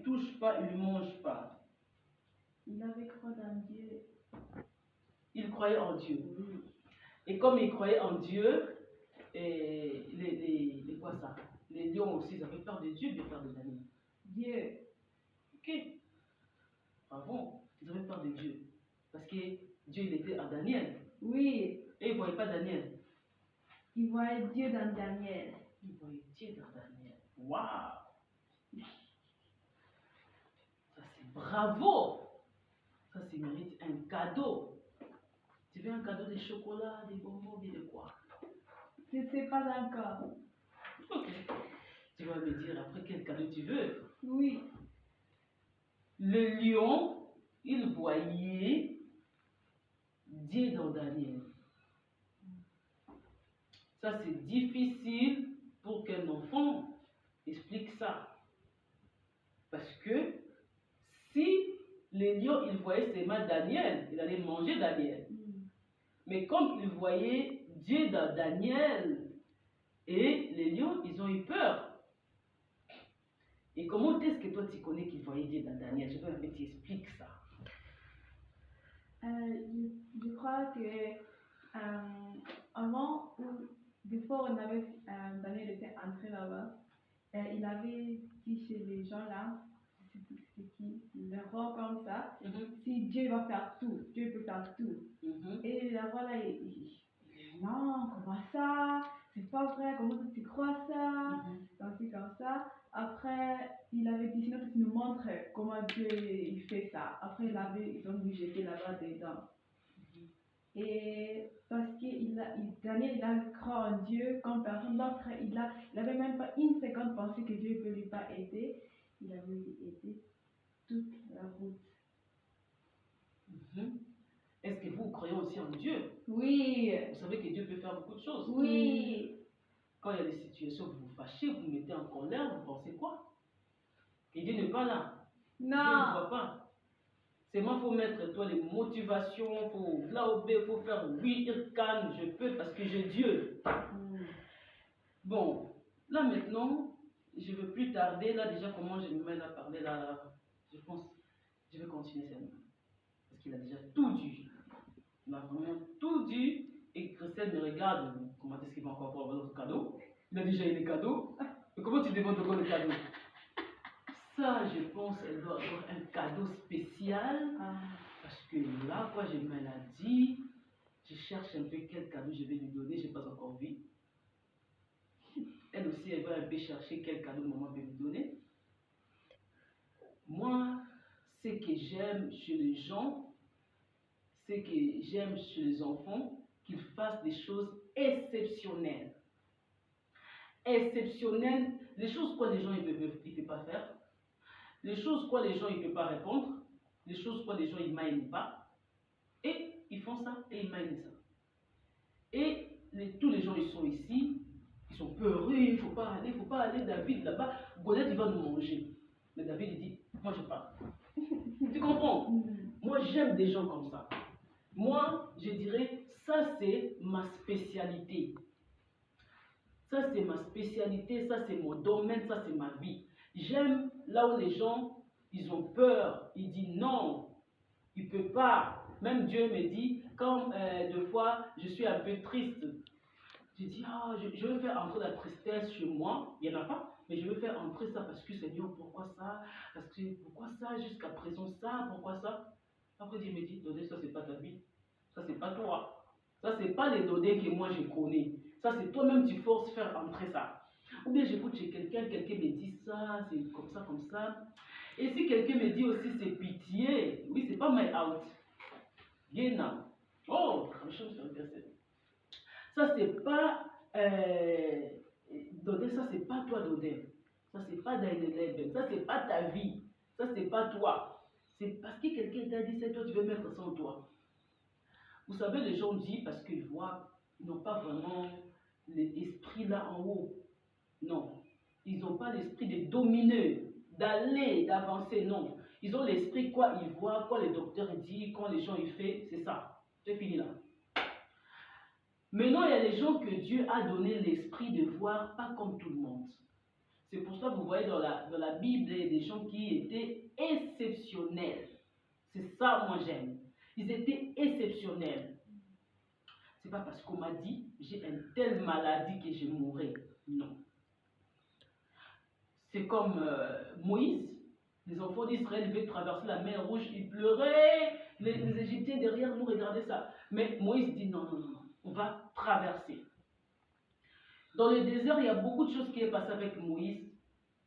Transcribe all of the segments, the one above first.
lui touche pas, il ne mange pas. Il avait cru en Dieu. Il croyait en Dieu. Oui. Et comme il croyait en Dieu, et quoi ça? Les lions aussi, ils avaient peur de Dieu, de peur de Daniel. Dieu. Ok. Bravo. Ils avaient peur de Dieu. Parce que Dieu, il était en Daniel. Oui. Et ils ne voyaient pas Daniel. Il voyait Dieu dans Daniel. Ils voyaient Dieu dans Daniel. Waouh! Ça, c'est bravo! Ça, c'est mérite un cadeau. Tu veux un cadeau de chocolat, des bonbons, bien de quoi? Je ne sais pas encore. Ok. Tu vas me dire après quel cadeau tu veux. Oui. Le lion, il voyait Dieu dans Daniel. Ça, c'est difficile pour qu'un enfant explique ça. Parce que si le lion, il voyait seulement Daniel, il allait manger Daniel. Mais comme il voyait Dieu dans Daniel, et les lions, ils ont eu peur. Et comment est-ce que toi, tu connais qu'il voyait Dieu dans Daniel? Je veux que tu expliques ça. Je crois que avant, des fois, on avait, Daniel était entré là-bas, il avait dit chez les gens là, je sais plus c'est qui, le roi comme ça, si Dieu va faire tout, Dieu peut faire tout. Et la roi là, il non, comment ça? C'est pas vrai, comment tu crois ça? Comme ça. Après, il avait dit, sinon tu nous montres comment Dieu il fait ça. Après, ils ont dû jeter là-bas dedans. Et parce que Daniel, il a cru en Dieu comme personne d'autre, il avait même pas une seconde pensé que Dieu ne peut lui pas aider. Il avait aidé toute la route. Est-ce que vous croyez aussi en Dieu? Oui. Vous savez que Dieu peut faire beaucoup de choses. Oui. Quand il y a des situations où vous vous fâchez, vous vous mettez en colère, vous pensez quoi? Que Dieu n'est pas là. Non. Dieu ne voit pas. C'est moi, il faut mettre toi les motivations, il faut glauber, il faut faire oui, il calme, je peux parce que j'ai Dieu. Bon, là maintenant, je ne veux plus tarder. Là déjà, comment je me mets à parler là, je pense, je vais continuer seulement. Parce qu'il a déjà tout dit. Il a vraiment tout dit. Et Christelle me regarde, comment est-ce qu'il va encore avoir notre cadeau? Il a déjà eu les cadeaux. Et comment tu demandes encore le cadeau? Ça, je pense, elle doit avoir un cadeau spécial. Parce que là, quoi, j'ai maladie. Je cherche un peu quel cadeau je vais lui donner. Je n'ai pas encore vu. Elle aussi, elle va un peu chercher quel cadeau maman peut lui donner. Moi, ce que j'aime chez les gens, ce que j'aime chez les enfants, qu'ils fassent des choses exceptionnelles. Exceptionnelles, les choses quoi les gens ils peuvent pas faire, les choses quoi les gens ils peuvent pas répondre, les choses quoi les gens ils m'aiment pas, et ils font ça et ils m'aiment ça. Et tous les gens ils sont ici, ils sont peureux, il faut pas aller, David là-bas, Goliath il va nous manger. Mais David il dit, moi je pars. Tu comprends? Moi j'aime des gens comme ça. Moi, je dirais, ça c'est ma spécialité. Ça c'est ma spécialité, ça c'est mon domaine, ça c'est ma vie. J'aime là où les gens, ils ont peur. Ils disent non, il ne peut pas. Même Dieu me dit, quand des fois je suis un peu triste, je dis, je veux faire entrer la tristesse chez moi. Il n'y en a pas, mais je veux faire entrer ça parce que Seigneur, pourquoi ça? Parce que pourquoi ça jusqu'à présent ça? Pourquoi ça? Après Dieu me dit, Dodé, ça c'est pas ta vie. Ça c'est pas toi. Ça c'est pas les Dodé que moi je connais. Ça c'est toi-même tu forces faire entrer ça. Ou bien j'écoute chez quelqu'un me dit ça, c'est comme ça, comme ça. Et si quelqu'un me dit aussi c'est pitié, oui c'est pas my out. Bien. Oh, la chose sur le verset. Ça c'est pas Dodé, ça c'est pas toi Dodé. Ça c'est pas Daniel, ça c'est pas ta vie. Ça c'est pas toi. C'est parce que quelqu'un t'a dit c'est toi, tu veux mettre ça en toi. Vous savez, les gens disent parce qu'ils voient, ils n'ont pas vraiment l'esprit là en haut. Non. Ils n'ont pas l'esprit de dominer, d'aller, d'avancer. Non. Ils ont l'esprit quoi ils voient, quoi le docteur dit, quand les gens ils font, c'est ça. C'est fini là. Maintenant, il y a les gens que Dieu a donné l'esprit de voir, pas comme tout le monde. C'est pour ça que vous voyez dans la Bible, il y a des gens qui étaient exceptionnels. C'est ça, moi, j'aime. Ils étaient exceptionnels. C'est pas parce qu'on m'a dit, j'ai une telle maladie que je mourrai. Non. C'est comme Moïse. Les enfants d'Israël devaient traverser la mer Rouge, ils pleuraient. Les Égyptiens derrière nous regardaient ça. Mais Moïse dit non, non, non, non, on va traverser. Dans le désert, il y a beaucoup de choses qui est passé avec Moïse,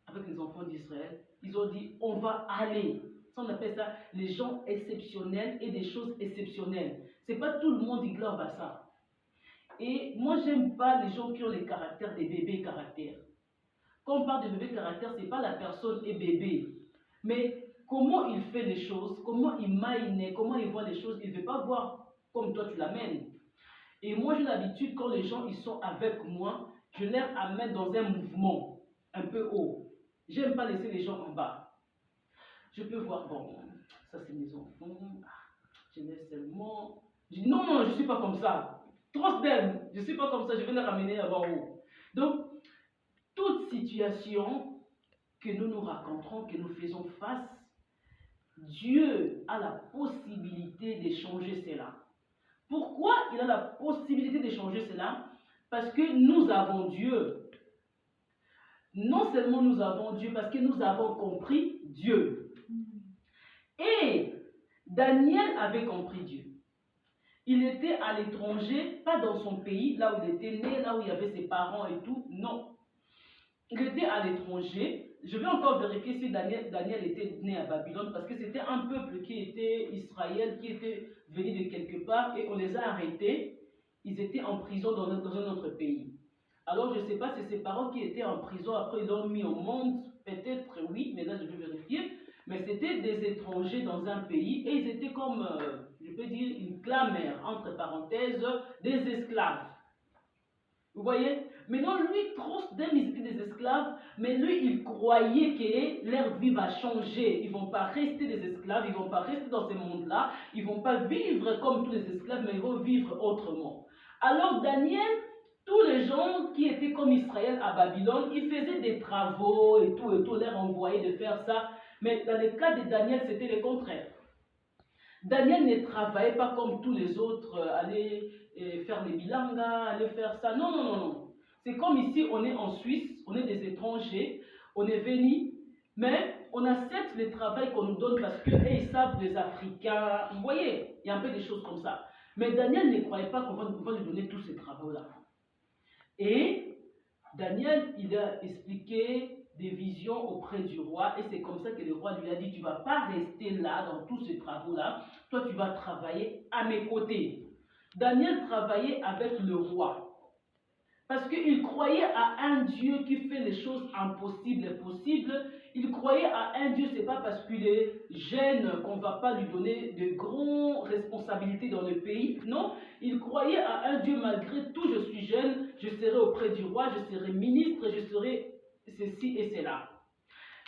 avec les enfants d'Israël. Ils ont dit, on va aller. Ça, on appelle ça les gens exceptionnels et des choses exceptionnelles. C'est pas tout le monde qui globe à ça. Et moi, j'aime pas les gens qui ont les caractères des bébés caractères. Quand on parle de bébé caractère, c'est pas la personne est bébé. Mais comment il fait les choses, comment il maïne, comment il voit les choses, il ne veut pas voir comme toi tu l'amènes. Et moi, j'ai l'habitude, quand les gens ils sont avec moi, je les amène dans un mouvement un peu haut. J'aime pas laisser les gens en bas. Je peux voir, bon, ça c'est mes enfants, je laisse seulement. Je dis non, non, je ne suis pas comme ça. Trop d'elle, je ne suis pas comme ça, je vais les ramener en haut. Donc, toute situation que nous nous raconterons, que nous faisons face, Dieu a la possibilité de changer cela. Pourquoi il a la possibilité de changer cela? Parce que nous avons Dieu. Non seulement nous avons Dieu, parce que nous avons compris Dieu. Et Daniel avait compris Dieu. Il était à l'étranger, pas dans son pays, là où il était né, là où il y avait ses parents et tout. Non. Il était à l'étranger. Je vais encore vérifier si Daniel était né à Babylone, parce que c'était un peuple qui était Israël, qui était venu de quelque part, et on les a arrêtés. Ils étaient en prison dans un autre pays. Alors je ne sais pas si ses parents qui étaient en prison, après ils l'ont mis au monde, peut-être oui, mais là je vais vérifier. Mais c'était des étrangers dans un pays, et ils étaient comme, je peux dire, une clamère, entre parenthèses, des esclaves. Vous voyez? Maintenant, lui, trop d'eux, ils étaient des esclaves, mais lui, il croyait que leur vie va changer. Ils ne vont pas rester des esclaves, ils ne vont pas rester dans ce monde-là, ils ne vont pas vivre comme tous les esclaves, mais ils vont vivre autrement. Alors, Daniel, tous les gens qui étaient comme Israël à Babylone, ils faisaient des travaux et tout, leur envoyaient de faire ça. Mais dans le cas de Daniel, c'était le contraire. Daniel ne travaillait pas comme tous les autres, aller faire les bilangas, aller faire ça. Non, non, non, non. C'est comme ici, on est en Suisse, on est des étrangers, on est venus, mais on accepte le travail qu'on nous donne parce qu'ils savent les Africains. Vous voyez, il y a un peu des choses comme ça. Mais Daniel ne croyait pas qu'on va lui donner tous ces travaux-là. Et Daniel, il a expliqué des visions auprès du roi, et c'est comme ça que le roi lui a dit, tu ne vas pas rester là dans tous ces travaux-là, toi tu vas travailler à mes côtés. Daniel travaillait avec le roi, parce qu'il croyait à un Dieu qui fait les choses impossibles et possibles. Il croyait à un Dieu, ce n'est pas parce qu'il est jeune qu'on ne va pas lui donner de grandes responsabilités dans le pays. Non, il croyait à un Dieu, malgré tout, je suis jeune, je serai auprès du roi, je serai ministre, je serai ceci et cela.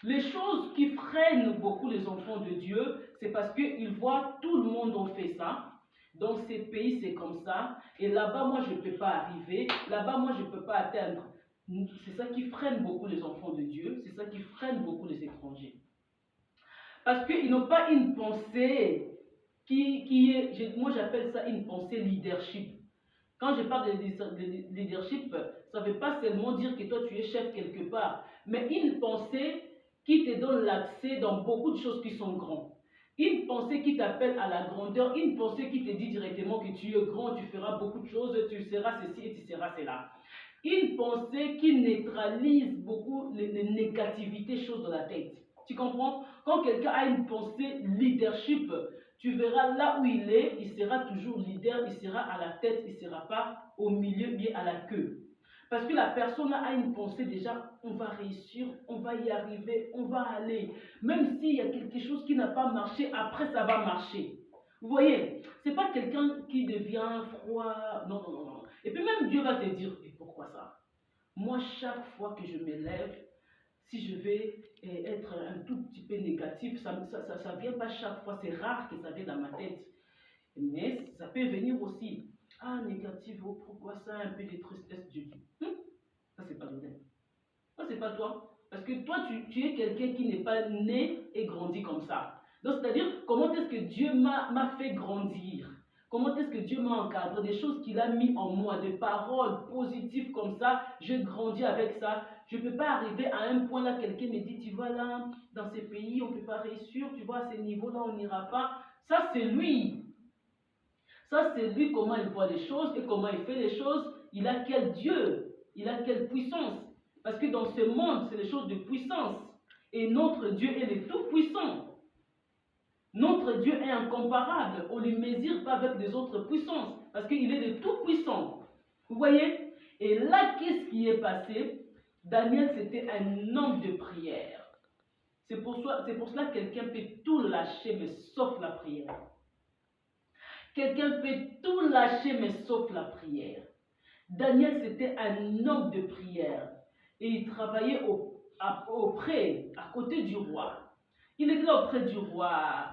Les choses qui freinent beaucoup les enfants de Dieu, c'est parce qu'ils voient tout le monde en fait ça. Dans ces pays, c'est comme ça. Et là-bas, moi, je ne peux pas arriver. Là-bas, moi, je ne peux pas atteindre. C'est ça qui freine beaucoup les enfants de Dieu. C'est ça qui freine beaucoup les étrangers. Parce qu'ils n'ont pas une pensée qui est... Moi, j'appelle ça une pensée leadership. Quand je parle de leadership, ça ne veut pas seulement dire que toi, tu es chef quelque part. Mais une pensée qui te donne l'accès dans beaucoup de choses qui sont grandes. Une pensée qui t'appelle à la grandeur, une pensée qui te dit directement que tu es grand, tu feras beaucoup de choses, tu seras ceci et tu seras cela. Une pensée qui neutralise beaucoup les négativités, choses dans la tête. Tu comprends? Quand quelqu'un a une pensée leadership, tu verras là où il est, il sera toujours leader, il sera à la tête, il ne sera pas au milieu, mais à la queue. Parce que la personne a une pensée déjà, on va réussir, on va y arriver, on va aller. Même s'il y a quelque chose qui n'a pas marché, après ça va marcher. Vous voyez, ce n'est pas quelqu'un qui devient froid. Non, non, non, non. Et puis même Dieu va te dire, et pourquoi ça? Moi, chaque fois que je me lève, si je vais être un tout petit peu négatif, ça ne vient pas chaque fois. C'est rare que ça vienne dans ma tête. Mais ça peut venir aussi. Ah, négatif, oh, pourquoi ça? Un peu de tristesse, Dieu dit. Ça, c'est pas toi. Ça, c'est pas toi. Parce que toi, tu es quelqu'un qui n'est pas né et grandi comme ça. Donc, c'est-à-dire, comment est-ce que Dieu m'a fait grandir? Comment est-ce que Dieu m'a encadré? Des choses qu'il a mis en moi, des paroles positives comme ça, je grandis avec ça. Je ne peux pas arriver à un point là, quelqu'un me dit, tu vois là, dans ces pays, on ne peut pas réussir, tu vois, à ces niveaux-là, on n'ira pas. Ça, c'est lui. Ça, c'est lui, comment il voit les choses et comment il fait les choses. Il a quel Dieu? Il a quelle puissance? Parce que dans ce monde, c'est des choses de puissance. Et notre Dieu est le tout-puissant. Notre Dieu est incomparable. On ne le mesure pas avec les autres puissances. Parce qu'il est le tout-puissant. Vous voyez? Et là, qu'est-ce qui est passé? Daniel, c'était un homme de prière. C'est pour cela que quelqu'un peut tout lâcher, mais sauf la prière. Quelqu'un peut tout lâcher, mais sauf la prière. Daniel, c'était un homme de prière. Et il travaillait auprès, à côté du roi. Il était là auprès du roi,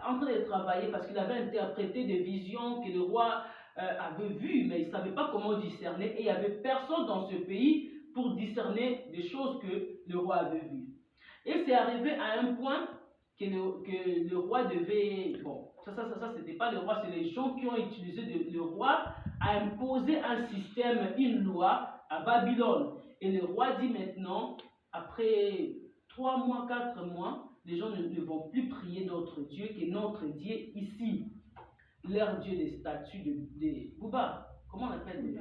en train de travailler parce qu'il avait interprété des visions que le roi avait vues, mais il ne savait pas comment discerner. Et il n'y avait personne dans ce pays pour discerner des choses que le roi avait vues. Et c'est arrivé à un point que le roi devait... Bon, ça c'était pas le roi, c'est les gens qui ont utilisé le roi à imposer un système, une loi à Babylone. Et le roi dit maintenant, après 3 mois, 4 mois, les gens ne vont plus prier d'autres dieux que notre Dieu ici. Leur Dieu des statues de Bouddha. Comment on appelle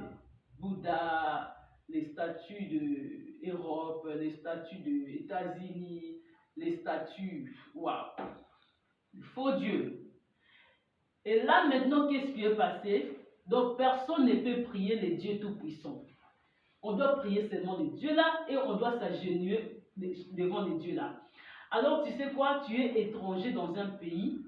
Bouddha, les statues de Europe, les statues des États-Unis, les statues, waouh, faux Dieu. Et là maintenant, qu'est-ce qui est passé? Donc personne ne peut prier les dieux tout-puissants. On doit prier seulement les dieux là et on doit s'agenouiller devant les dieux là. Alors tu sais quoi? Tu es étranger dans un pays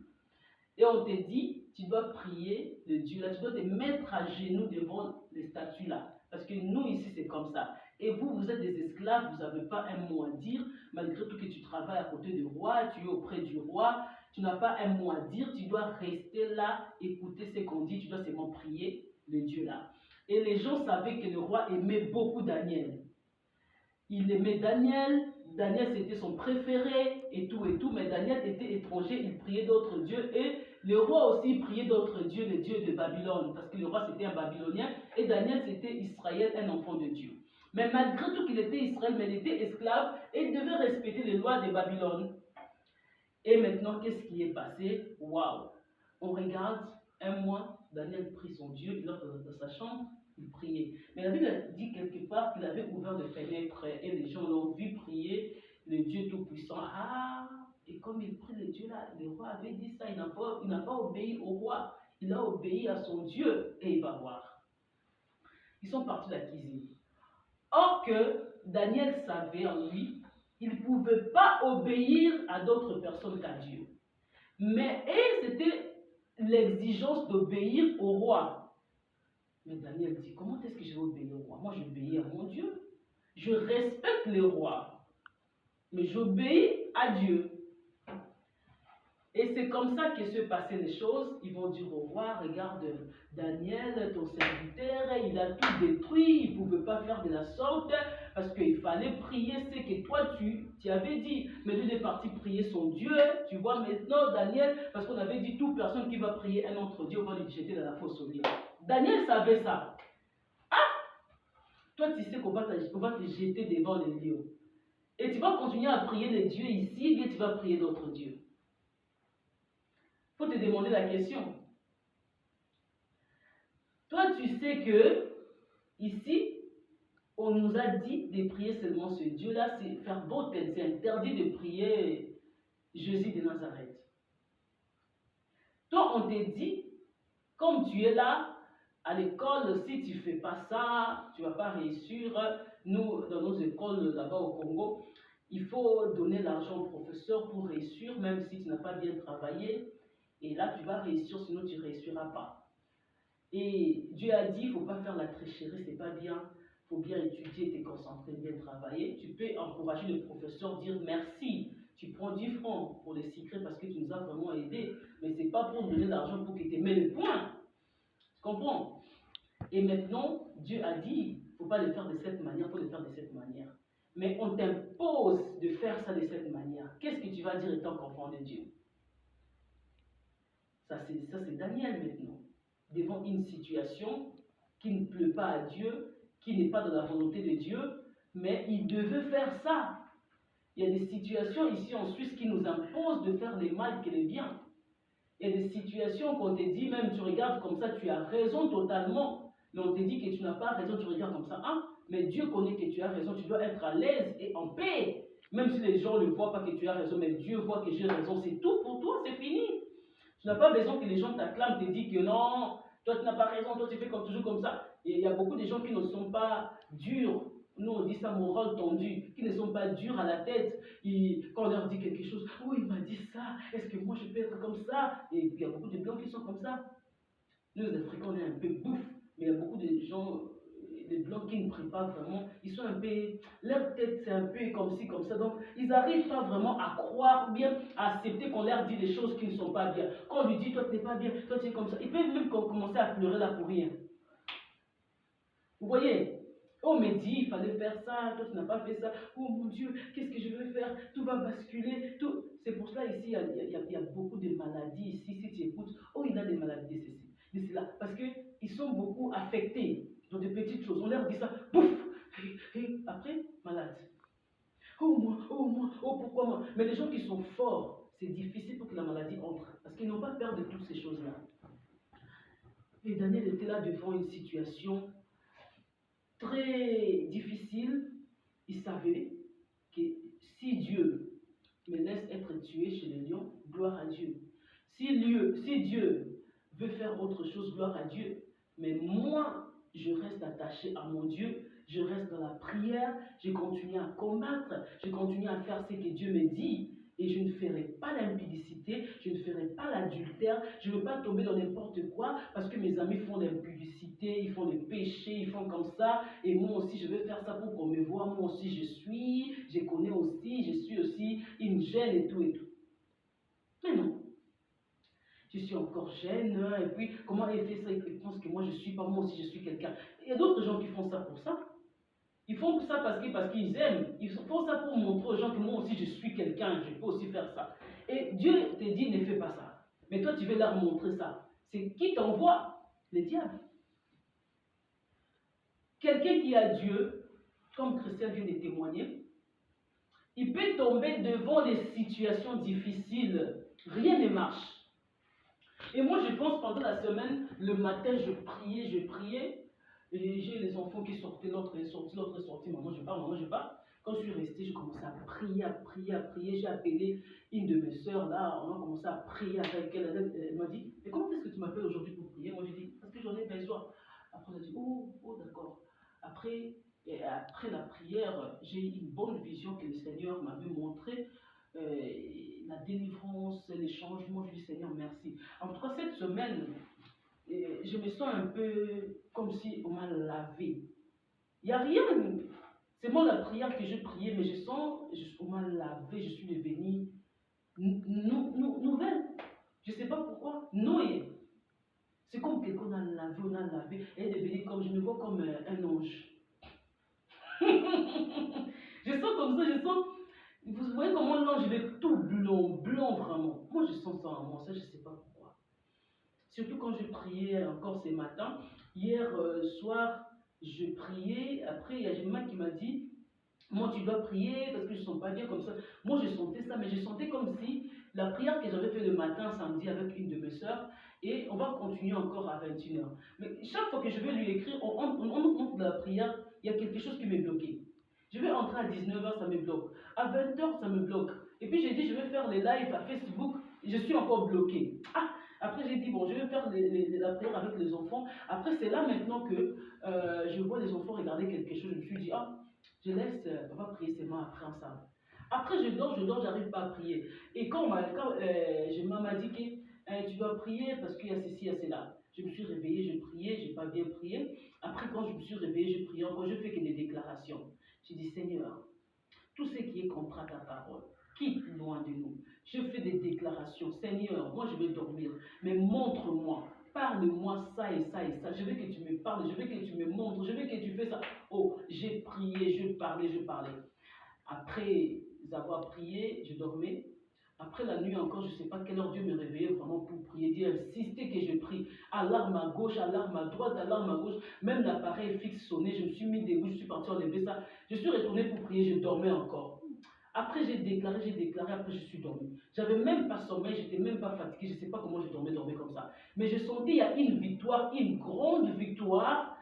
et on te dit, tu dois prier le Dieu là, tu dois te mettre à genoux devant les statues là. Parce que nous ici c'est comme ça. Et vous êtes des esclaves, vous n'avez pas un mot à dire, malgré tout que tu travailles à côté du roi, tu es auprès du roi, tu n'as pas un mot à dire, tu dois rester là, écouter ce qu'on dit, tu dois seulement prier le Dieu là. Et les gens savaient que le roi aimait beaucoup Daniel. Il aimait Daniel, Daniel c'était son préféré et tout, mais Daniel était étranger, il priait d'autres dieux et le roi aussi priait d'autres dieux, les dieux de Babylone, parce que le roi c'était un Babylonien et Daniel c'était Israël, un enfant de Dieu. Mais malgré tout qu'il était Israël, mais il était esclave et il devait respecter les lois de Babylone. Et maintenant, qu'est-ce qui est passé? Waouh! On regarde, un mois, Daniel prie son Dieu, il entre dans sa chambre, il priait. Mais la Bible dit quelque part qu'il avait ouvert des fenêtres et les gens l'ont vu prier le Dieu Tout-Puissant. Ah! Et comme il prie le Dieu là, le roi avait dit ça, il n'a pas obéi au roi, il a obéi à son Dieu et il va voir. Ils sont partis de la cuisine. Or que Daniel savait en lui, il ne pouvait pas obéir à d'autres personnes qu'à Dieu. Mais c'était l'exigence d'obéir au roi. Mais Daniel dit, comment est-ce que je vais obéir au roi? Moi, j'obéis à mon Dieu. Je respecte le roi. Mais j'obéis à Dieu. Et c'est comme ça que se passaient les choses. Ils vont dire au roi, regarde Daniel, ton serviteur, il a tout détruit, il ne pouvait pas faire de la sorte, parce qu'il fallait prier ce que toi tu avais dit. Mais lui est parti prier son Dieu, tu vois maintenant Daniel, parce qu'on avait dit toute personne qui va prier un autre Dieu, on va lui jeter dans la fosse au lion. Daniel savait ça. Ah! Toi tu sais qu'on va te jeter devant les lions. Et tu vas continuer à prier les dieux ici, et tu vas prier d'autres dieux. Il faut te demander la question. Toi, tu sais que ici, on nous a dit de prier seulement ce Dieu-là, c'est faire baptême, c'est interdit de prier Jésus de Nazareth. Toi, on te dit, comme tu es là, à l'école, si tu ne fais pas ça, tu ne vas pas réussir. Nous, dans nos écoles là-bas au Congo, il faut donner l'argent au professeur pour réussir, même si tu n'as pas bien travaillé. Et là, tu vas réussir, sinon tu ne réussiras pas. Et Dieu a dit, il ne faut pas faire la tricherie, ce n'est pas bien. Il faut bien étudier, te concentrer, bien travailler. Tu peux encourager le professeur, dire merci. Tu prends 10 francs pour les secrets parce que tu nous as vraiment aidés. Mais ce n'est pas pour donner l'argent pour qu'il te mette le point. Tu comprends? Et maintenant, Dieu a dit, il ne faut pas le faire de cette manière, il faut le faire de cette manière. mais on t'impose de faire ça de cette manière. Qu'est-ce que tu vas dire étant qu'enfant de Dieu? Ça, c'est Daniel maintenant. Devant une situation qui ne plaît pas à Dieu, qui n'est pas dans la volonté de Dieu, mais il devait faire ça. Il y a des situations ici en Suisse qui nous imposent de faire le mal que le bien. Il y a des situations qu'on te dit, même tu regardes comme ça, tu as raison totalement, mais on te dit que tu n'as pas raison, tu regardes comme ça. Ah, mais Dieu connaît que tu as raison, tu dois être à l'aise et en paix. Même si les gens ne voient pas que tu as raison, mais Dieu voit que j'ai raison, c'est tout pour toi, c'est fini. Tu n'as pas besoin que les gens t'acclament, te disent que non, toi tu n'as pas raison, toi tu fais comme toujours comme ça. Et il y a beaucoup de gens qui ne sont pas durs, nous on dit ça moral tendu, qui ne sont pas durs à la tête. Quand on leur dit quelque chose, oh il m'a dit ça, est-ce que moi je peux être comme ça? Et puis il y a beaucoup de blancs qui sont comme ça. Nous les Africains on est un peu bouffe, mais il y a beaucoup de gens, les blancs qui ne prient pas vraiment, ils sont un peu, leur tête c'est un peu comme ci, comme ça, donc ils n'arrivent pas vraiment à croire ou bien à accepter qu'on leur dit des choses qui ne sont pas bien. Quand on lui dit toi tu n'es pas bien, toi tu es comme ça, ils peuvent même commencer à pleurer là pour rien. Vous voyez, on me dit il fallait faire ça, toi tu n'as pas fait ça, oh mon Dieu, qu'est-ce que je vais faire, tout va basculer, tout. C'est pour cela ici il y a beaucoup de maladies ici, si tu écoutes, oh il a des maladies de ceci, de cela, parce qu'ils sont beaucoup affectés dans des petites choses, on leur dit ça, pouf, et après, malade. Oh moi, oh pourquoi moi. Mais les gens qui sont forts, c'est difficile pour que la maladie entre, parce qu'ils n'ont pas peur de toutes ces choses-là. Et Daniel était là devant une situation très difficile. Il savait que si Dieu me laisse être tué chez les lions, gloire à Dieu. Si Dieu veut faire autre chose, gloire à Dieu. Mais moi, je reste attaché à mon Dieu, je reste dans la prière, je continue à combattre, je continue à faire ce que Dieu me dit. Et je ne ferai pas l'impudicité, je ne ferai pas l'adultère, je ne veux pas tomber dans n'importe quoi, parce que mes amis font l'impudicité, ils font le péché, ils font comme ça, et moi aussi je vais faire ça pour qu'on me voit, moi aussi je connais aussi, je suis aussi une jeune et tout et tout. Mais non. Je suis encore jeune, et puis comment il fait ça, il pense que moi je suis pas, moi aussi je suis quelqu'un. Il y a d'autres gens qui font ça pour ça. Ils font ça parce qu'ils aiment. Ils font ça pour montrer aux gens que moi aussi je suis quelqu'un, je peux aussi faire ça. Et Dieu te dit ne fais pas ça. Mais toi tu veux leur montrer ça. C'est qui t'envoie? Le diable. Quelqu'un qui a Dieu, comme Christian vient de témoigner, il peut tomber devant des situations difficiles. Rien ne marche. Et moi je pense pendant la semaine, le matin je priais. Et j'ai les enfants qui sortaient, l'autre est sorti, maman je pars. Quand je suis restée, je commençais à prier. J'ai appelé une de mes soeurs là, on a commencé à prier avec elle. Elle m'a dit, mais comment est-ce que tu m'appelles aujourd'hui pour prier? Moi j'ai dit, parce que j'en ai besoin. Après elle a dit, oh d'accord. Après la prière, j'ai eu une bonne vision que le Seigneur m'avait montrée. La délivrance, les changements, je dis Seigneur merci. En tout cas cette semaine, je me sens un peu comme si on m'a lavé. Il n'y a rien. C'est moi la prière que j'ai priée, mais je sens, on m'a lavé, je suis devenue nouvelle. Je ne sais pas pourquoi. Noé. C'est comme quelqu'un on a lavé. Elle est devenue comme, je me vois comme un ange. Je sens comme ça, vous voyez comment l'ange il est tout blanc vraiment. Moi je sens ça en moi, ça je ne sais pas pourquoi. Surtout quand je priais encore ce matin. Hier soir, je priais. Après, il y a Gemma qui m'a dit, moi tu dois prier parce que je ne sens pas bien comme ça. Moi je sentais ça, mais je sentais comme si la prière que j'avais fait le matin samedi avec une de mes soeurs, et on va continuer encore à 21h. Mais chaque fois que je vais lui écrire, on monte la prière, il y a quelque chose qui m'est bloqué. Je vais entrer à 19h, ça me bloque. À 20h, ça me bloque. Et puis j'ai dit, je vais faire les lives à Facebook, je suis encore bloqué. Après, j'ai dit, bon, je vais faire la prière avec les enfants. Après, c'est là maintenant que je vois les enfants regarder quelque chose. Je me suis dit, je laisse papa prier seulement après ensemble. Après, je dors, j'arrive pas à prier. Et quand je m'a dit que tu dois prier parce qu'il y a ceci, il y a cela. Je me suis réveillée, je priais, je n'ai pas bien prié. Après, quand je me suis réveillée, je priais encore, je fais que des déclarations. Je dis, Seigneur, tout ce qui est contre ta parole, quitte loin de nous. Je fais des déclarations. Seigneur, moi je vais dormir, mais montre-moi, parle-moi ça et ça et ça. Je veux que tu me parles, je veux que tu me montres, je veux que tu fasses ça. Oh, j'ai prié, je parlais. Après avoir prié, je dormais. Après la nuit encore, je ne sais pas quelle heure Dieu me réveillait vraiment pour prier. Dieu insistait que je prie. Alarme à gauche, alarme à droite, alarme à gauche. Même l'appareil fixe sonnait. Je me suis mis debout, je suis parti enlever ça. Je suis retourné pour prier, je dormais encore. Après, j'ai déclaré, après je suis dormi. J'avais même pas sommeil, j'étais même pas fatigué, je ne sais pas comment je dormais comme ça. Mais je sentais qu'il y a une victoire, une grande victoire.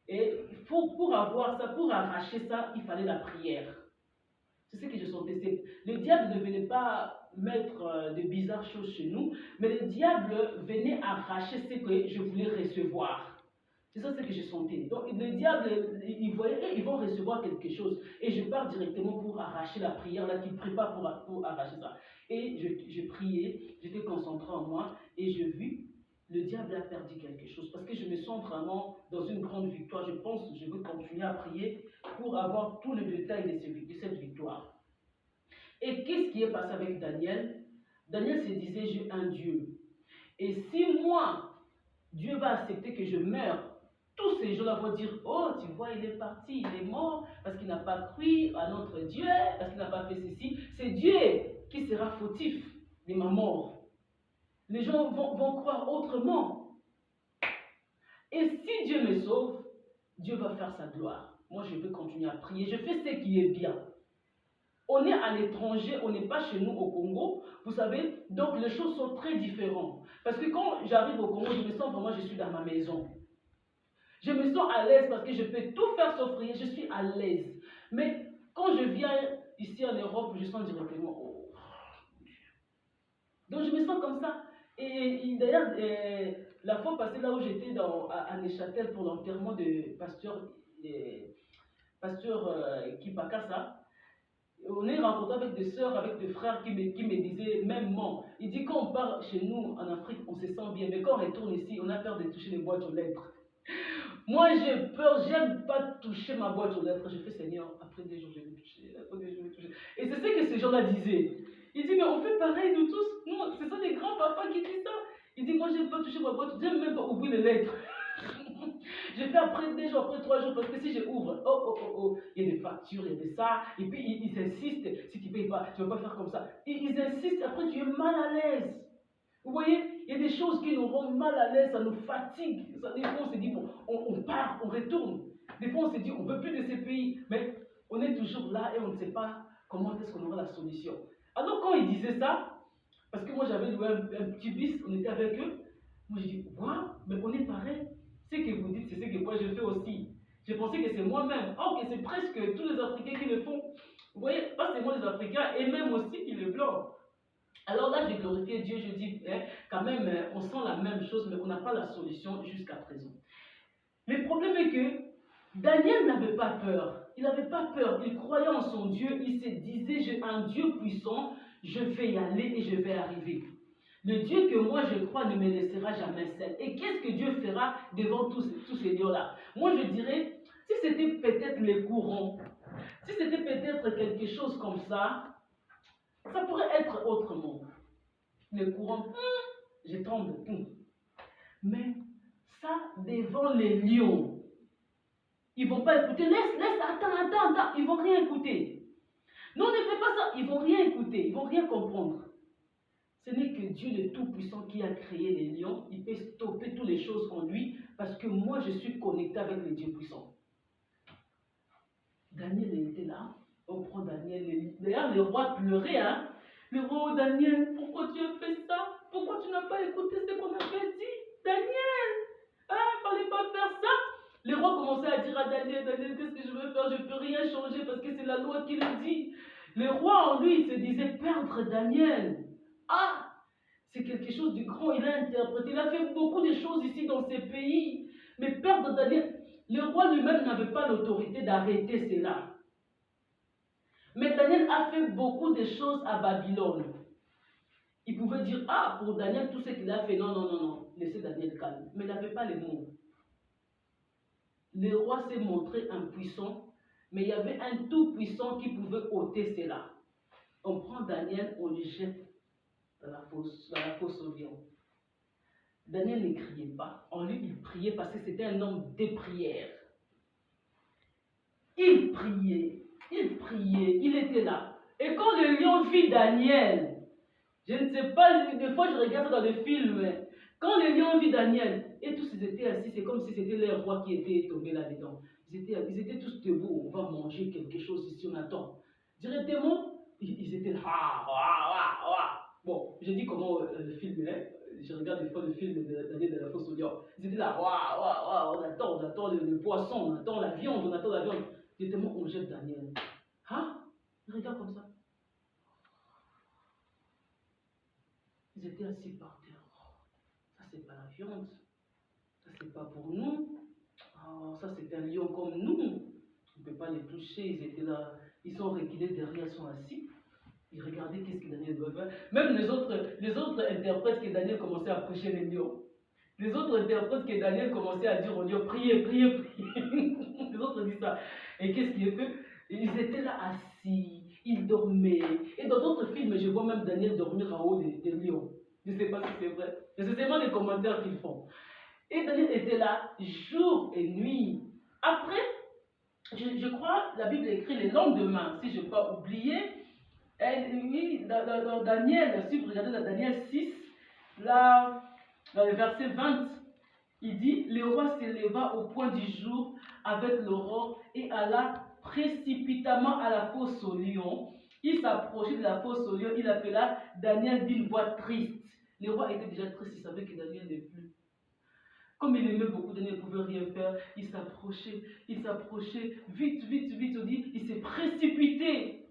Et pour avoir ça, pour arracher ça, il fallait la prière. C'est ce que je sentais. Le diable ne venait pas mettre de bizarres choses chez nous, mais le diable venait arracher ce que je voulais recevoir. C'est ça ce que je sentais. Donc le diable, il voyait, ils vont recevoir quelque chose. Et je pars directement pour arracher la prière, là, qui prépare pour arracher ça. Et je priais, j'étais concentré en moi, et je vis, le diable a perdu quelque chose. Parce que je me sens vraiment dans une grande victoire. Je pense que je veux continuer à prier pour avoir tout le détail de cette victoire. Et qu'est-ce qui est passé avec Daniel? Daniel se disait, j'ai un Dieu. Et si moi, Dieu va accepter que je meure, tous ces gens-là vont dire, oh, tu vois, il est parti, il est mort, parce qu'il n'a pas cru à notre Dieu, parce qu'il n'a pas fait ceci. C'est Dieu qui sera fautif de ma mort. Les gens vont croire autrement. Et si Dieu me sauve, Dieu va faire sa gloire. Moi, je veux continuer à prier. Je fais ce qui est bien. On est à l'étranger, on n'est pas chez nous au Congo, vous savez, donc les choses sont très différentes. Parce que quand j'arrive au Congo, je me sens vraiment, je suis dans ma maison. Je me sens à l'aise parce que je peux tout faire sauf prier, je suis à l'aise. Mais quand je viens ici en Europe, je sens directement, oh. Donc je me sens comme ça. Et d'ailleurs, la fois passée, là où j'étais à Neuchâtel pour l'enterrement de pasteur Kipakasa, on est rencontré avec des sœurs, avec des frères qui me disaient mêmement, il dit quand on part chez nous en Afrique, on se sent bien, mais quand on retourne ici, on a peur de toucher les boîtes aux lettres. Moi j'ai peur, j'aime pas toucher ma boîte aux lettres. Je fais Seigneur, après des jours je vais toucher, après des jours je vais toucher. Et c'est ce que ces gens-là disaient. Il dit mais on fait pareil nous tous, nous, ce sont des grands papas qui disent ça. Il dit moi j'aime pas toucher ma boîte, j'aime même pas ouvrir les lettres. Je fais après 2 jours, après 3 jours, parce que si je ouvre, il y a des factures, il y a des ça, et puis ils insistent, si tu ne payes pas, tu ne vas pas faire comme ça. Ils insistent, après tu es mal à l'aise. Vous voyez, il y a des choses qui nous rendent mal à l'aise, ça nous fatigue. Des fois on se dit, bon, on part, on retourne. Des fois on se dit, on ne veut plus de ces pays, mais on est toujours là et on ne sait pas comment est-ce qu'on aura la solution. Alors quand ils disaient ça, parce que moi j'avais loué un petit bus, on était avec eux, moi j'ai dit, waouh, mais on est pareil. Ce que vous dites, c'est ce que moi je fais aussi. Je pensais que c'est moi-même. Or que c'est presque tous les Africains qui le font. Vous voyez, pas seulement les Africains, et même aussi les Blancs. Alors là, j'ai glorifié Dieu, je dis, quand même, on sent la même chose, mais on n'a pas la solution jusqu'à présent. Le problème est que Daniel n'avait pas peur. Il n'avait pas peur. Il croyait en son Dieu. Il se disait, j'ai un Dieu puissant, je vais y aller et je vais arriver. Le Dieu que moi je crois ne me laissera jamais seul. Et qu'est-ce que Dieu fera devant tous ces dieux-là? Moi je dirais, si c'était peut-être les courants, si c'était peut-être quelque chose comme ça pourrait être autrement. Les courants, je tombe. Mais ça, devant les lions, ils ne vont pas écouter. Laisse, attends, ils ne vont rien écouter. Non, ne fais pas ça, ils ne vont rien écouter, ils ne vont rien comprendre. Ce n'est que Dieu le Tout-Puissant qui a créé les lions. Il peut stopper toutes les choses en lui parce que moi, je suis connecté avec le Dieu puissant. Daniel était là. On prend Daniel. D'ailleurs, le roi pleurait. Hein? Le roi, Daniel, pourquoi tu as fait ça? Pourquoi tu n'as pas écouté ce qu'on avait dit? Daniel, il ne fallait pas faire ça. Le roi commençait à dire à Daniel, qu'est-ce que je veux faire? Je ne peux rien changer parce que c'est la loi qui le dit. Le roi en lui, il se disait perdre Daniel. Ah, c'est quelque chose de grand, il a interprété, il a fait beaucoup de choses ici dans ces pays. Mais perdre Daniel, le roi lui-même n'avait pas l'autorité d'arrêter cela. Mais Daniel a fait beaucoup de choses à Babylone. Il pouvait dire, pour Daniel, tout ce qu'il a fait, non, laissez Daniel calme. Mais il n'avait pas les mots. Le roi s'est montré impuissant, mais il y avait un tout-puissant qui pouvait ôter cela. On prend Daniel, on le jette dans la fosse aux lions. Daniel ne criait pas. En lui, il priait parce que c'était un homme de prière. Il priait. Il priait, il était là. Et quand le lion vit Daniel, je ne sais pas, des fois je regarde ça dans les films, quand le lion vit Daniel, et tous ils étaient assis, c'est comme si c'était les rois qui étaient tombés là-dedans. Ils étaient tous debout, on va manger quelque chose ici, on attend. Directement, ils étaient là, Bon, je dis comment le film est, je regarde des fois le film de Daniel de la fosse au lion. Ils étaient là, on attend le poisson, on attend la viande, on attend la viande. Directement, on jette Daniel. Hein? Ils regardent comme ça. Ils étaient assis par terre. Ça, c'est pas la viande. Ça, c'est pas pour nous. Oh, ça, c'est un lion comme nous. On ne peut pas les toucher. Ils étaient là. Ils sont reculés derrière, ils sont assis. Ils regardaient qu'est-ce que Daniel doit faire. Même les autres interprètent que Daniel commençait à prêcher les lions. Les autres interprètent que Daniel commençait à dire aux lions, priez, priez, priez. Les autres disent ça. Et qu'est-ce qui est fait? Ils étaient là assis, ils dormaient. Et dans d'autres films, je vois même Daniel dormir en haut des lions. Je ne sais pas si c'est vrai. Mais c'est seulement les commentaires qu'ils font. Et Daniel était là jour et nuit. Après, je crois, la Bible écrit le lendemain, si je n'ai pas oublié. Oui, dans Daniel, si vous regardez dans Daniel 6, là, dans le verset 20, il dit, le roi s'éleva au point du jour avec l'aurore et alla précipitamment à la fosse aux lions. Il s'approchait de la fosse aux lions, il appela Daniel d'une voix triste. Le roi était déjà triste, il savait que Daniel n'est plus. Comme il aimait beaucoup, Daniel ne pouvait rien faire. Il s'approchait, vite, on dit, il s'est précipité.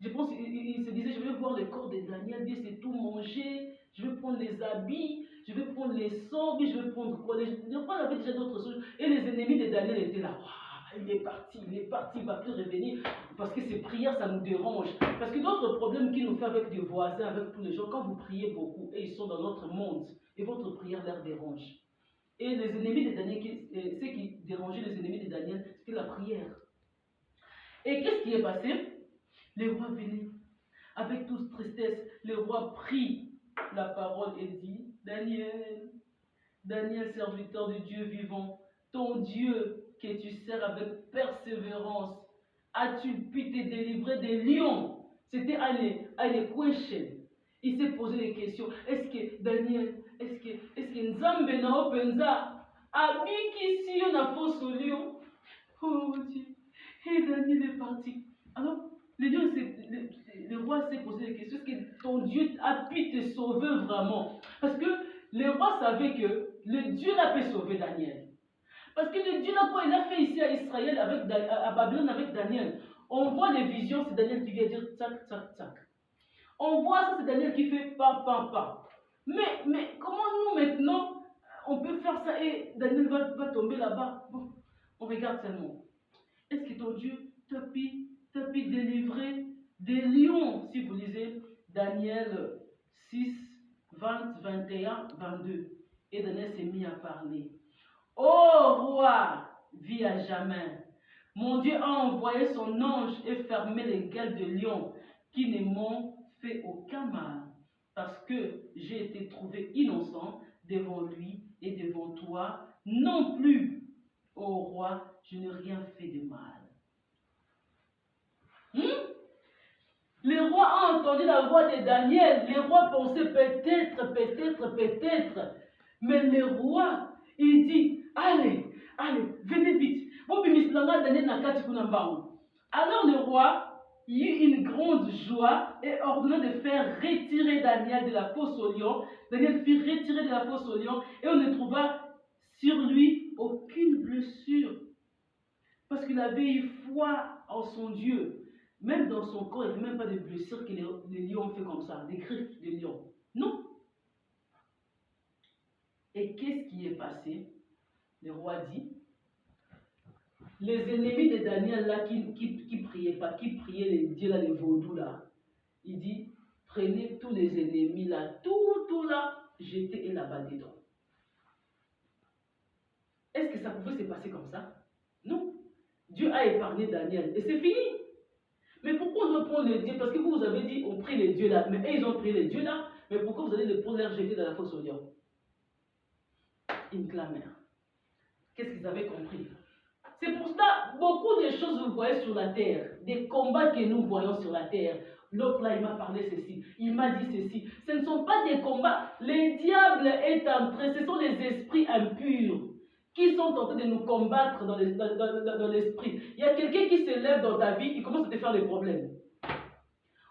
Je pense qu'il se disait, je vais voir le corps de Daniel, Dieu s'est tout mangé, je vais prendre les habits, je vais prendre les sorts, je vais prendre quoi. Il avait déjà d'autres choses. Et les ennemis de Daniel étaient là. Il est parti, il ne va plus revenir. Parce que ces prières, ça nous dérange. Parce que d'autres problèmes qui nous fait avec des voisins, avec tous les gens, quand vous priez beaucoup et ils sont dans notre monde, et votre prière leur dérange. Et les ennemis de Daniel, ce qui dérangeait les ennemis de Daniel, c'était la prière. Et qu'est-ce qui est passé? Le roi venait, avec toute tristesse, le roi prit la parole et dit, Daniel, serviteur de Dieu vivant, ton Dieu que tu sers avec persévérance, as-tu pu te délivrer des lions? C'était une question. Il s'est posé des questions. Est-ce que Daniel, est-ce que Nzambe na openza abiki si on a fausse au lion? Oh Dieu. Et Daniel est parti. Alors, le roi s'est posé des questions. Est-ce que ton Dieu a pu te sauver vraiment? Parce que le roi savait que le Dieu l'a pu sauver Daniel. Parce que le Dieu là, quoi, il a fait ici à Israël, à Babylone avec Daniel. On voit les visions, c'est Daniel qui vient dire tsac, tsac, tsac. On voit ça, c'est Daniel qui fait pas. Mais comment nous maintenant, on peut faire ça et Daniel va tomber là-bas? Bon, on regarde seulement. Est-ce que ton Dieu t'a pu délivrer des lions? Si vous lisez Daniel 6, 20, 21, 22. Et Daniel s'est mis à parler. Ô roi, vis à jamais. Mon Dieu a envoyé son ange et fermé les gueules de lions qui ne m'ont fait aucun mal, parce que j'ai été trouvé innocent devant lui et devant toi. Non plus, ô roi, je n'ai rien fait de mal. Le roi a entendu la voix de Daniel. Le roi pensait peut-être. Mais le roi, il dit, allez, venez vite. Alors le roi, il eut une grande joie et ordonna de faire retirer Daniel de la fosse aux lions. Daniel fut retiré de la fosse aux lions et on ne trouva sur lui aucune blessure. Parce qu'il avait eu foi en son Dieu. Même dans son corps, il n'y avait même pas de blessure que les lions ont fait comme ça, des griffes de lion. Non. Et qu'est-ce qui est passé? Le roi dit, les ennemis de Daniel là qui priaient pas, qui priaient les dieux là, les vaudous là, il dit, prenez tous les ennemis là, tout là, jetez et là-bas dedans. Est-ce que ça pouvait se passer comme ça? Non. Dieu a épargné Daniel et c'est fini. Mais pourquoi on doit prendre les dieux? Parce que vous avez dit, on prie les dieux là, mais eux, ils ont pris les dieux là, mais pourquoi vous allez les prendre les jeter dans la fosse aux lions? Ils clamèrent. Qu'est-ce qu'ils avaient compris? C'est pour cela, beaucoup de choses vous voyez sur la terre, des combats que nous voyons sur la terre. L'autre là, il m'a parlé ceci, il m'a dit ceci. Ce ne sont pas des combats. Le diable est entré, ce sont les esprits impurs qui sont en train de nous combattre dans l'esprit. Il y a quelqu'un qui se lève dans ta vie, il commence à te faire des problèmes.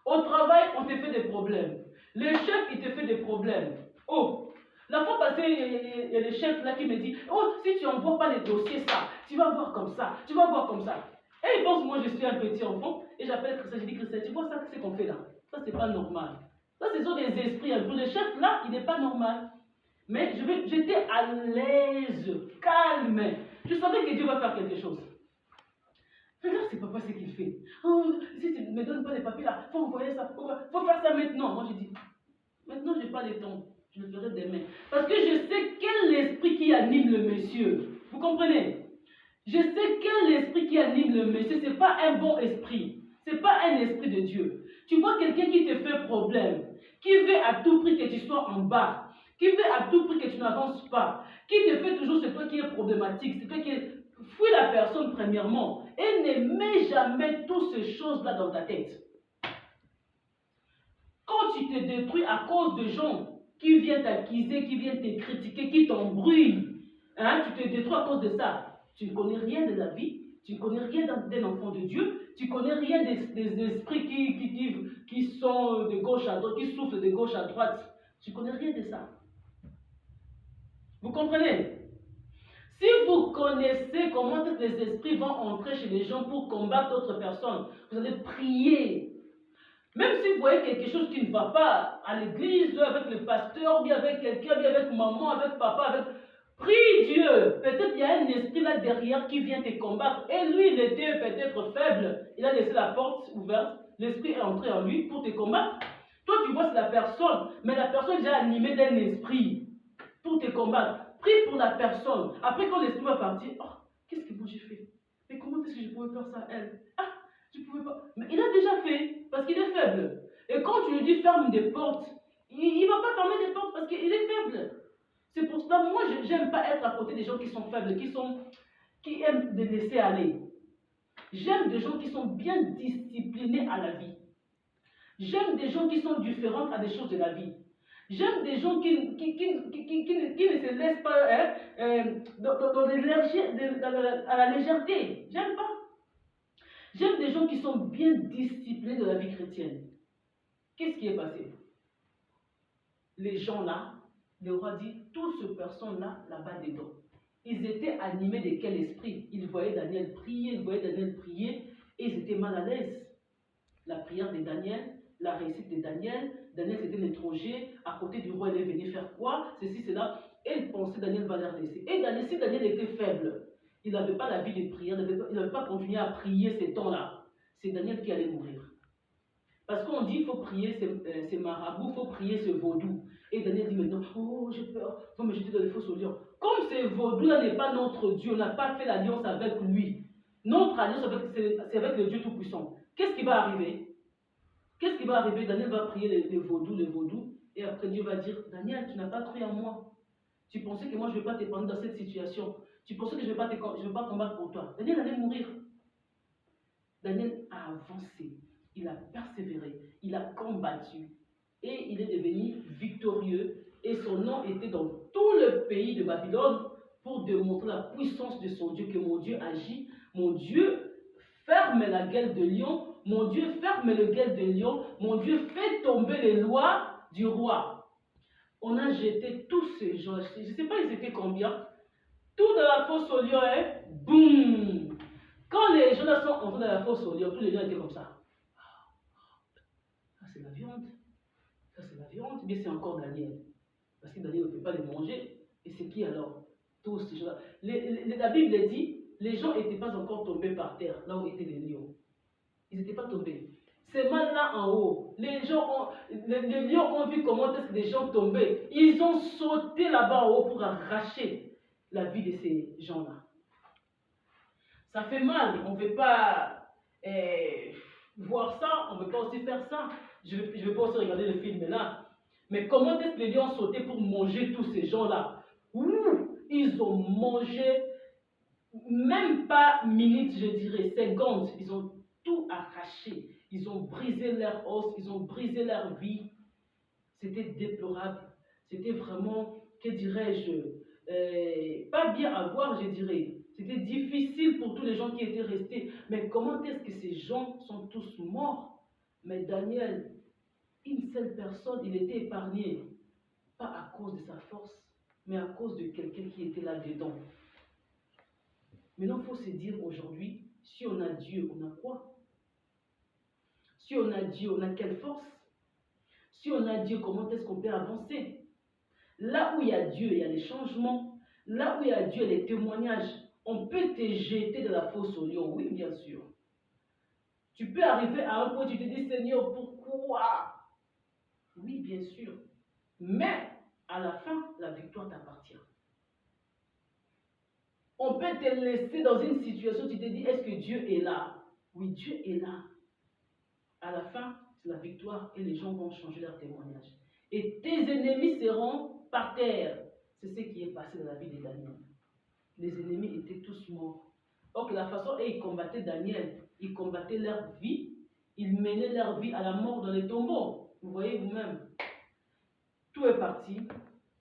Au travail, on te fait des problèmes. Le chef, il te fait des problèmes. Oh, la fois passée, il y a le chef là qui me dit, oh, si tu n'envoies pas les dossiers, ça, tu vas voir comme ça, tu vas voir comme ça. Et il pense, moi, je suis un petit enfant, et j'appelle Christian, je dis, Christian, tu vois ça, c'est qu'on fait là. Ça, c'est pas normal. Ça, ce sont des esprits un peu. Le chef là, il n'est pas normal. Mais j'étais à l'aise, calme. Je savais que Dieu va faire quelque chose. Regarde, c'est papa ce qu'il fait. Oh, si tu ne me donnes pas les papiers là, il faut envoyer ça, il faut faire ça maintenant. Moi, je dis, maintenant, je n'ai pas le temps. Je le ferai demain. Parce que je sais quel esprit qui anime le monsieur. Vous comprenez? Je sais quel esprit qui anime le monsieur. Ce n'est pas un bon esprit. Ce n'est pas un esprit de Dieu. Tu vois quelqu'un qui te fait problème, qui veut à tout prix que tu sois en bas, qui veut à tout prix que tu n'avances pas, qui te fait toujours, c'est toi qui es problématique, c'est toi qui es... Fuis la personne premièrement et ne mets jamais toutes ces choses-là dans ta tête. Quand tu te détruis à cause de gens qui viennent t'accuser, qui viennent te critiquer, qui t'embrouillent, hein, tu te détruis à cause de ça. Tu ne connais rien de la vie, tu ne connais rien d'un enfant de Dieu, tu ne connais rien des esprits qui sont de gauche à droite, qui soufflent de gauche à droite. Tu ne connais rien de ça. Vous comprenez? Si vous connaissez comment les esprits vont entrer chez les gens pour combattre d'autres personnes, vous allez prier. Même si vous voyez quelque chose qui ne va pas à l'église, avec le pasteur, bien avec quelqu'un, bien avec maman, avec papa, prie Dieu. Peut-être il y a un esprit là derrière qui vient te combattre. Et lui, il était peut-être faible. Il a laissé la porte ouverte. L'esprit est entré en lui pour te combattre. Toi, tu vois, c'est la personne. Mais la personne est déjà animée d'un esprit pour te combattre. Prie pour la personne. Après, quand l'esprit va partir, oh, qu'est-ce que moi j'ai fait? Mais comment est-ce que je pouvais faire ça à elle? Ah, je ne pouvais pas. Mais il a déjà fait, parce qu'il est faible. Et quand tu lui dis ferme des portes, il ne va pas fermer des portes parce qu'il est faible. C'est pour cela, moi, je n'aime pas être à côté des gens qui sont faibles, qui aiment de laisser aller. J'aime des gens qui sont bien disciplinés à la vie. J'aime des gens qui sont différents à des choses de la vie. J'aime des gens qui ne se laissent pas à la légèreté. J'aime pas. J'aime des gens qui sont bien disciplinés de la vie chrétienne. Qu'est-ce qui est passé? Les gens là, le roi dit, toutes ces personnes-là, là-bas dedans, ils étaient animés de quel esprit? Ils voyaient Daniel prier, et ils étaient mal à l'aise. La prière de Daniel, la réussite de Daniel, Daniel c'était l'étranger, à côté du roi, il est venu faire quoi? Ceci, cela. Et il pensait Daniel va leur laisser. Et Daniel, si Daniel était faible, il n'avait pas la vie de prière, il n'avait pas continué à prier ces temps-là. C'est Daniel qui allait mourir. Parce qu'on dit qu'il faut prier ces marabouts, il faut prier ce vaudou. Et Daniel dit maintenant, oh j'ai peur, il faut me jeter dans les fosses au lion. Comme ce vaudou-là n'est pas notre Dieu, on n'a pas fait l'alliance avec lui. Notre alliance, c'est avec le Dieu Tout-Puissant. Qu'est-ce qui va arriver? Qu'est-ce qui va arriver? Daniel va prier les vaudous, et après Dieu va dire, Daniel, tu n'as pas cru en moi. Tu pensais que moi je ne vais pas te prendre dans cette situation. Tu pensais que je ne vais pas combattre pour toi. Daniel allait mourir. Daniel a avancé, il a persévéré, il a combattu, et il est devenu victorieux, et son nom était dans tout le pays de Babylone pour démontrer la puissance de son Dieu, que mon Dieu agit, mon Dieu ferme la gueule de lion, mon Dieu ferme le gueule de lion, mon Dieu fait tomber les lois du roi. On a jeté tous ces gens, je ne sais pas ils étaient combien, tout dans la fosse au lion, hein, boum. Quand les gens là sont entrés dans la fosse au lion, tous les gens étaient comme ça. Ça c'est la viande, ça c'est la viande, mais c'est encore Daniel. Parce que Daniel ne peut pas les manger. Et c'est qui alors? Tous ces gens-là. La Bible dit, les gens n'étaient pas encore tombés par terre, là où étaient les lions. Ils n'étaient pas tombés. Ces mâles-là en haut, les lions ont vu comment est-ce que les gens tombaient. Ils ont sauté là-bas en haut pour arracher la vie de ces gens-là. Ça fait mal. On ne veut pas voir ça. On ne veut pas aussi faire ça. Je ne vais pas aussi regarder le film là. Mais comment est-ce que les lions ont sauté pour manger tous ces gens-là? Ouh, ils ont mangé même pas minutes, je dirais, secondes, ils ont tout arraché. Ils ont brisé leur os, ils ont brisé leur vie. C'était déplorable. C'était vraiment, que dirais-je, pas bien à voir, je dirais. C'était difficile pour tous les gens qui étaient restés. Mais comment est-ce que ces gens sont tous morts? Mais Daniel, une seule personne, il était épargné. Pas à cause de sa force, mais à cause de quelqu'un qui était là-dedans. Maintenant, il faut se dire aujourd'hui, si on a Dieu, on a quoi? Si on a Dieu, on a quelle force? Si on a Dieu, comment est-ce qu'on peut avancer? Là où il y a Dieu, il y a des changements. Là où il y a Dieu, il y a des témoignages. On peut te jeter de la fosse au lion, oui, bien sûr. Tu peux arriver à un point où tu te dis, Seigneur, pourquoi? Oui, bien sûr. Mais à la fin, la victoire t'appartient. On peut te laisser dans une situation où tu te dis, est-ce que Dieu est là? Oui, Dieu est là. À la fin, c'est la victoire et les gens vont changer leur témoignage. Et tes ennemis seront par terre. C'est ce qui est passé dans la vie de Daniel. Les ennemis étaient tous morts. Or, la façon dont ils combattaient Daniel, ils combattaient leur vie, ils menaient leur vie à la mort dans les tombeaux. Vous voyez vous-même. Tout est parti.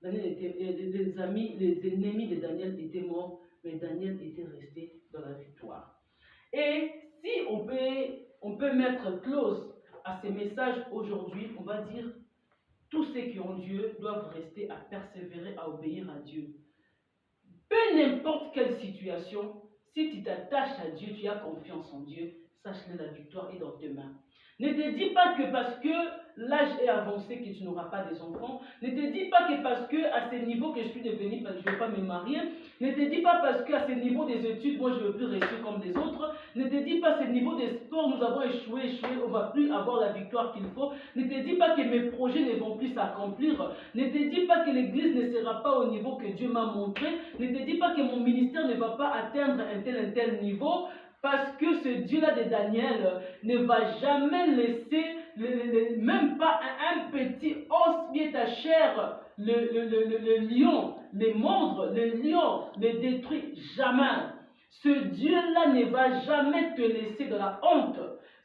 Daniel était, les ennemis de Daniel étaient morts, mais Daniel était resté dans la victoire. Et si on peut mettre close à ces messages aujourd'hui, on va dire tous ceux qui ont Dieu doivent rester à persévérer, à obéir à Dieu. Peu n'importe quelle situation, si tu t'attaches à Dieu, tu as confiance en Dieu, sache-le, la victoire est dans tes mains. Ne te dis pas que parce que l'âge est avancé que tu n'auras pas des enfants. Ne te dis pas que parce que à ce niveau que je suis devenu, parce que je ne vais pas me marier. Ne te dis pas parce qu'à ce niveau des études, moi je ne veux plus réussir comme les autres. Ne te dis pas à ce niveau des sports, nous avons échoué, on ne va plus avoir la victoire qu'il faut. Ne te dis pas que mes projets ne vont plus s'accomplir. Ne te dis pas que l'église ne sera pas au niveau que Dieu m'a montré. Ne te dis pas que mon ministère ne va pas atteindre un tel niveau. Parce que ce Dieu-là de Daniel ne va jamais laisser, même pas un petit os, bien ta chair, le lion, les mordre, le lion, le détruire, jamais. Ce Dieu-là ne va jamais te laisser de la honte.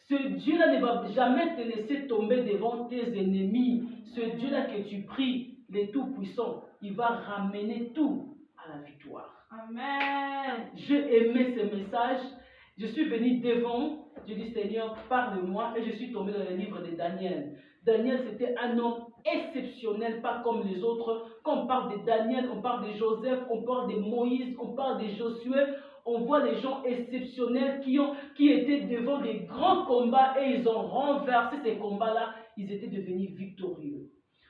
Ce Dieu-là ne va jamais te laisser tomber devant tes ennemis. Ce Dieu-là que tu pries, le Tout-Puissant, il va ramener tout à la victoire. Amen. J'ai aimé ce message. Je suis venu devant, je dis Seigneur, parle-moi, et je suis tombé dans le livre de Daniel. Daniel, c'était un homme exceptionnel, pas comme les autres. Quand on parle de Daniel, on parle de Joseph, on parle de Moïse, on parle de Josué. On voit les gens exceptionnels qui étaient devant des grands combats et ils ont renversé ces combats-là. Ils étaient devenus victorieux.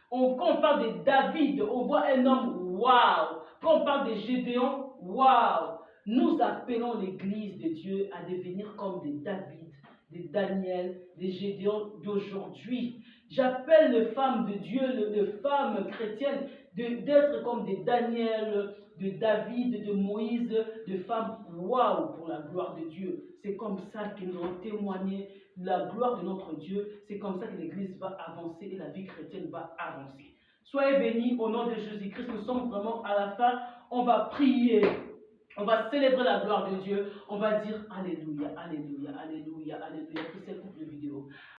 Quand on parle de David, on voit un homme, waouh. Quand on parle de Gédéon, waouh. Nous appelons l'église de Dieu à devenir comme des David, des Daniel, des Gédéon d'aujourd'hui. J'appelle les femmes de Dieu, les femmes chrétiennes, d'être comme des Daniel, de David, de Moïse, de femmes waouh pour la gloire de Dieu. C'est comme ça qu'ils nous ont témoigné la gloire de notre Dieu. C'est comme ça que l'église va avancer et la vie chrétienne va avancer. Soyez bénis au nom de Jésus-Christ. Nous sommes vraiment à la fin. On va prier. On va célébrer la gloire de Dieu. On va dire Alléluia, Alléluia, Alléluia, Alléluia. Qui s'écoute la vidéo.